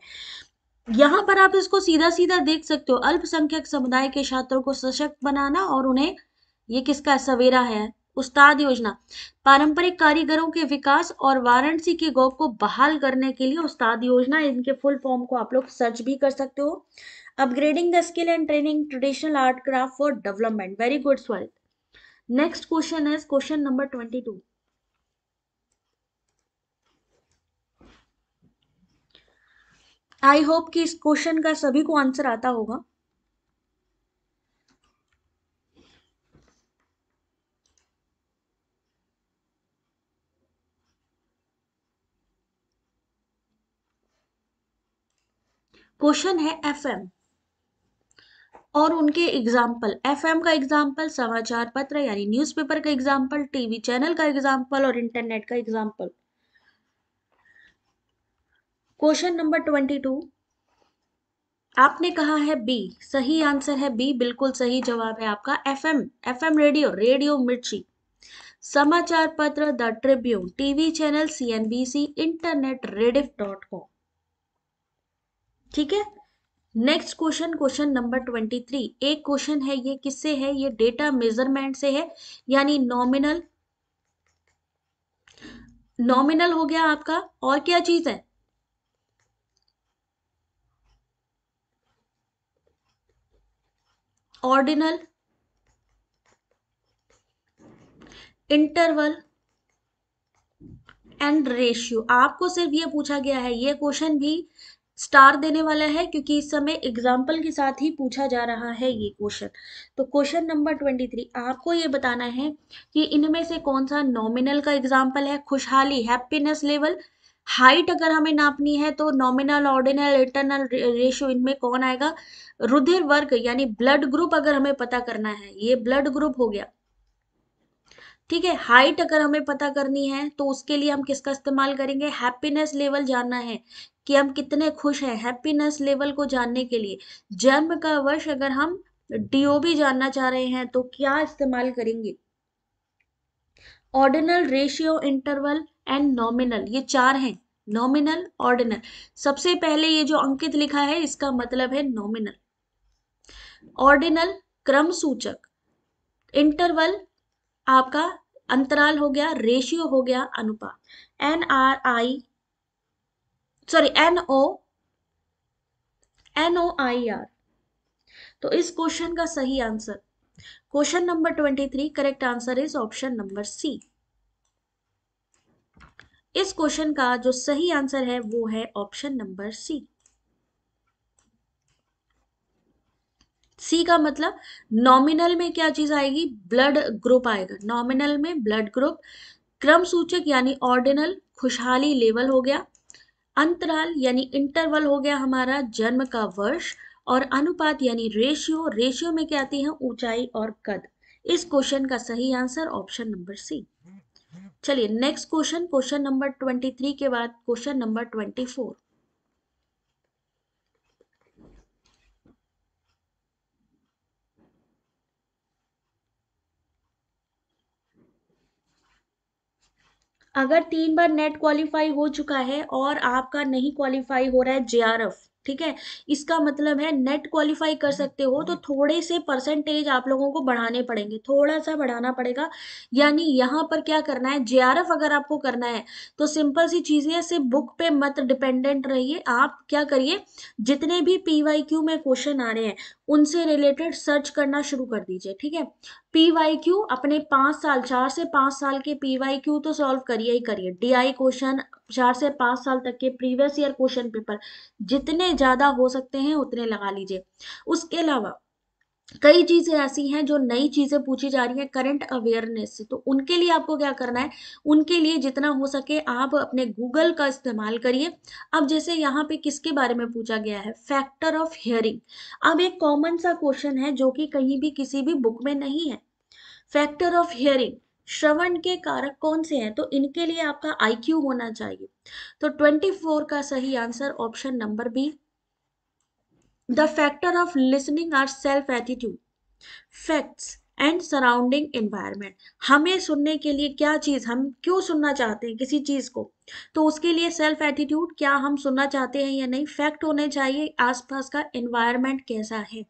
यहाँ पर आप इसको सीधा सीधा देख सकते हो, अल्पसंख्यक समुदाय के छात्रों को सशक्त बनाना, और उन्हें, ये किसका सवेरा है? उस्ताद योजना, पारंपरिक कारीगरों के विकास और वाराणसी के गौ को बहाल करने के लिए उस्ताद योजना। इनके फुल फॉर्म को आप लोग सर्च भी कर सकते हो। Upgrading the skill and training traditional art craft for development. Very good स्वागत। नेक्स्ट क्वेश्चन है क्वेश्चन नंबर 22। आई होप कि इस क्वेश्चन का सभी को आंसर आता होगा। क्वेश्चन है एफएम और उनके एग्जाम्पल। एफएम का एग्जाम्पल समाचार पत्र यानी न्यूज़पेपर का एग्जाम्पल, टीवी चैनल का एग्जाम्पल और इंटरनेट का एग्जाम्पल। क्वेश्चन नंबर 22, आपने कहा है बी, सही आंसर है बी, बिल्कुल सही जवाब है आपका। एफएम, एफएम रेडियो, रेडियो मिर्ची। समाचार पत्र the Tribune, TV channel CNBC, internet rediff.com। ठीक है, नेक्स्ट क्वेश्चन, क्वेश्चन नंबर 23। एक क्वेश्चन है, ये किससे है? ये डेटा मेजरमेंट से है, यानी नॉमिनल, नॉमिनल हो गया आपका, और क्या चीज है? Ordinal, interval and ratio. आपको सिर्फ ये पूछा गया है, ये क्वेश्चन भी स्टार देने वाला है, क्योंकि इस समय एग्जाम्पल के साथ ही पूछा जा रहा है ये क्वेश्चन। तो क्वेश्चन नंबर 23, आपको ये बताना है कि इनमें से कौन सा नॉमिनल का एग्जाम्पल है। खुशहाली, हैप्पीनेस लेवल, हाइट अगर हमें नापनी है तो नॉमिनल, ऑर्डिनल, इंटरनल रेशियो, इनमें कौन आएगा? रुधिर वर्ग यानी ब्लड ग्रुप अगर हमें पता करना है, ये ब्लड ग्रुप हो गया। ठीक है, हाइट अगर हमें पता करनी है तो उसके लिए हम किसका इस्तेमाल करेंगे? हैप्पीनेस लेवल जानना है कि हम कितने खुश हैं, हैप्पीनेस लेवल को जानने के लिए। जन्म का वर्ष अगर हम डीओबी जानना चाह रहे हैं तो क्या इस्तेमाल करेंगे? Ordinal, ratio, interval and nominal, ये चार हैं। नॉमिनल, ऑर्डिनल, सबसे पहले ये जो अंकित लिखा है इसका मतलब है नॉमिनल। ऑर्डिनल क्रम सूचक, इंटरवल आपका अंतराल हो गया, रेशियो हो गया अनुपात। N R I, sorry NOIR। तो इस क्वेश्चन का सही answer, question number 23, correct answer is option number C. इस क्वेश्चन का जो सही आंसर है वो है ऑप्शन नंबर सी। सी का मतलब नॉमिनल में क्या चीज आएगी? ब्लड ग्रुप आएगा। नॉमिनल में ब्लड ग्रुप, क्रम सूचक यानी ऑर्डिनल खुशहाली लेवल हो गया, अंतराल यानी इंटरवल हो गया हमारा जन्म का वर्ष, और अनुपात यानी रेशियो, रेशियो में क्या आती है? ऊंचाई और कद। इस क्वेश्चन का सही आंसर ऑप्शन नंबर सी। चलिए नेक्स्ट क्वेश्चन, क्वेश्चन नंबर 23 के बाद क्वेश्चन नंबर 24। अगर 3 बार नेट क्वालिफाई हो चुका है और आपका नहीं क्वालिफाई हो रहा है JRF, ठीक है, इसका मतलब है नेट क्वालिफाई कर सकते हो तो थोड़े से परसेंटेज आप लोगों को बढ़ाने पड़ेंगे, थोड़ा सा बढ़ाना पड़ेगा। यानी यहाँ पर क्या करना है, JRF अगर आपको करना है तो सिंपल सी चीजें है, सिर्फ बुक पे मत डिपेंडेंट रहिए। आप क्या करिए, जितने भी PYQ में क्वेश्चन आ रहे हैं उनसे रिलेटेड सर्च करना शुरू कर दीजिए। ठीक है, PYQ अपने 5 साल, 4 से 5 साल के PYQ तो सॉल्व करिए ही करिए। DI क्वेश्चन, 4 से 5 साल तक के प्रीवियस ईयर क्वेश्चन पेपर जितने ज्यादा हो सकते हैं उतने लगा लीजिए। उसके अलावा कई चीजें ऐसी हैं जो नई चीजें पूछी जा रही है करंट अवेयरनेस से, तो उनके लिए आपको क्या करना है, उनके लिए जितना हो सके आप अपने गूगल का इस्तेमाल करिए। अब जैसे यहाँ पे किसके बारे में पूछा गया है? Factor of hearing. अब एक कॉमन सा क्वेश्चन है जो कि कहीं भी किसी भी बुक में नहीं है। फैक्टर ऑफ हियरिंग, श्रवण के कारक कौन से हैं? तो इनके लिए आपका IQ होना चाहिए। तो 24 का सही answer option number B. The factor of listening are self attitude, facts and surrounding environment. हमें सुनने के लिए क्या चीज, हम क्यों सुनना चाहते हैं किसी चीज को, तो उसके लिए सेल्फ एटीट्यूड, क्या हम सुनना चाहते हैं या नहीं, फैक्ट होने चाहिए, आसपास का एनवायरनमेंट कैसा है,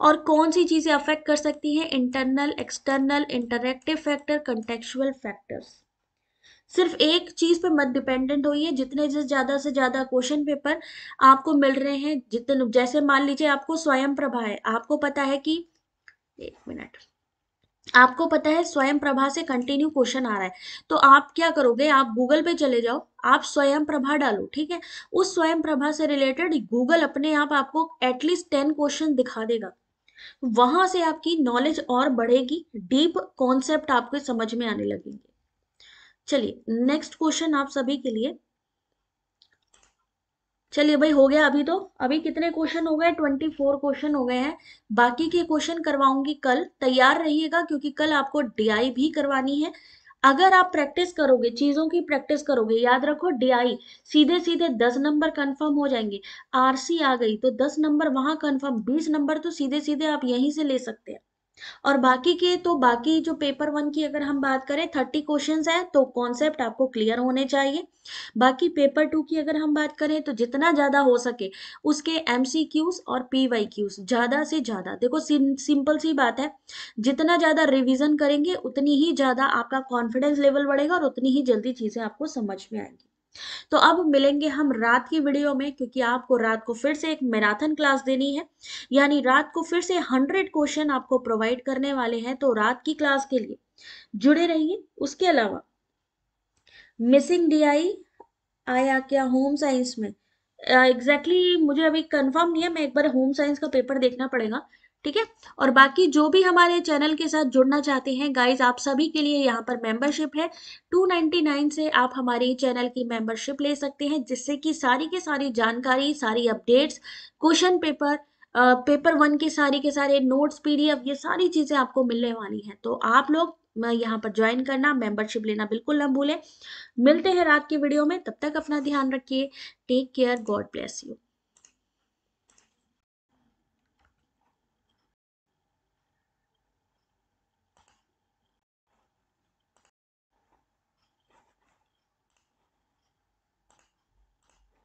और कौन सी चीजें अफेक्ट कर सकती हैं, internal, external, interactive factor, contextual factors. सिर्फ एक चीज पे मत डिपेंडेंट होइए। जितने से ज्यादा क्वेश्चन पेपर आपको मिल रहे हैं, जितने, जैसे मान लीजिए आपको स्वयं प्रभा है, आपको पता है कि, एक मिनट, आपको पता है स्वयं प्रभा से कंटिन्यू क्वेश्चन आ रहा है, तो आप क्या करोगे, आप गूगल पे चले जाओ, आप स्वयं प्रभा डालो। ठीक है, उस स्वयं प्रभा से रिलेटेड गूगल अपने आप आपको एटलीस्ट 10 क्वेश्चन दिखा देगा। वहां से आपकी नॉलेज और बढ़ेगी, डीप कॉन्सेप्ट आपको समझ में आने लगेंगे। चलिए नेक्स्ट क्वेश्चन आप सभी के लिए। चलिए भाई, हो गया अभी, तो अभी कितने क्वेश्चन हो गए? 24 क्वेश्चन हो गए हैं। बाकी के क्वेश्चन करवाऊंगी कल, तैयार रहिएगा क्योंकि कल आपको DI भी करवानी है। अगर आप प्रैक्टिस करोगे, चीजों की प्रैक्टिस करोगे, याद रखो DI सीधे सीधे 10 नंबर कंफर्म हो जाएंगे। RC आ गई तो 10 नंबर वहां कंफर्म, 20 नंबर तो सीधे सीधे आप यहीं से ले सकते हैं। और बाकी के तो, बाकी जो पेपर 1 की अगर हम बात करें 30 क्वेश्चंस हैं तो कॉन्सेप्ट आपको क्लियर होने चाहिए। बाकी पेपर 2 की अगर हम बात करें तो जितना ज्यादा हो सके उसके MCQs और PYQs ज्यादा से ज्यादा, देखो सिंपल सी बात है, जितना ज्यादा रिवीजन करेंगे उतनी ही ज्यादा आपका कॉन्फिडेंस लेवल बढ़ेगा और उतनी ही जल्दी चीजें आपको समझ में आएंगी। तो अब मिलेंगे हम रात की वीडियो में, क्योंकि आपको रात को फिर से एक मैराथन क्लास देनी है, यानी रात को फिर से 100 क्वेश्चन आपको प्रोवाइड करने वाले हैं। तो रात की क्लास के लिए जुड़े रहिए। उसके अलावा मिसिंग DI आया क्या होम साइंस में? एग्जैक्टली मुझे अभी कंफर्म नहीं है, मैं एक बार होम साइंस का पेपर देखना पड़ेगा। ठीक है। और बाकी जो भी हमारे चैनल के साथ जुड़ना चाहते हैं गाइज, आप सभी के लिए यहाँ पर मेंबरशिप है। 299 से आप हमारे चैनल की मेंबरशिप ले सकते हैं, जिससे कि सारी की सारी जानकारी, सारी updates, question paper, paper one के सारे नोट्स, पीडीएफ, ये सारी चीजें आपको मिलने वाली हैं। तो आप लोग यहाँ पर ज्वाइन करना, मेंबरशिप लेना बिल्कुल ना भूलें। मिलते हैं रात की वीडियो में, तब तक अपना ध्यान रखिए। Take care, God bless you.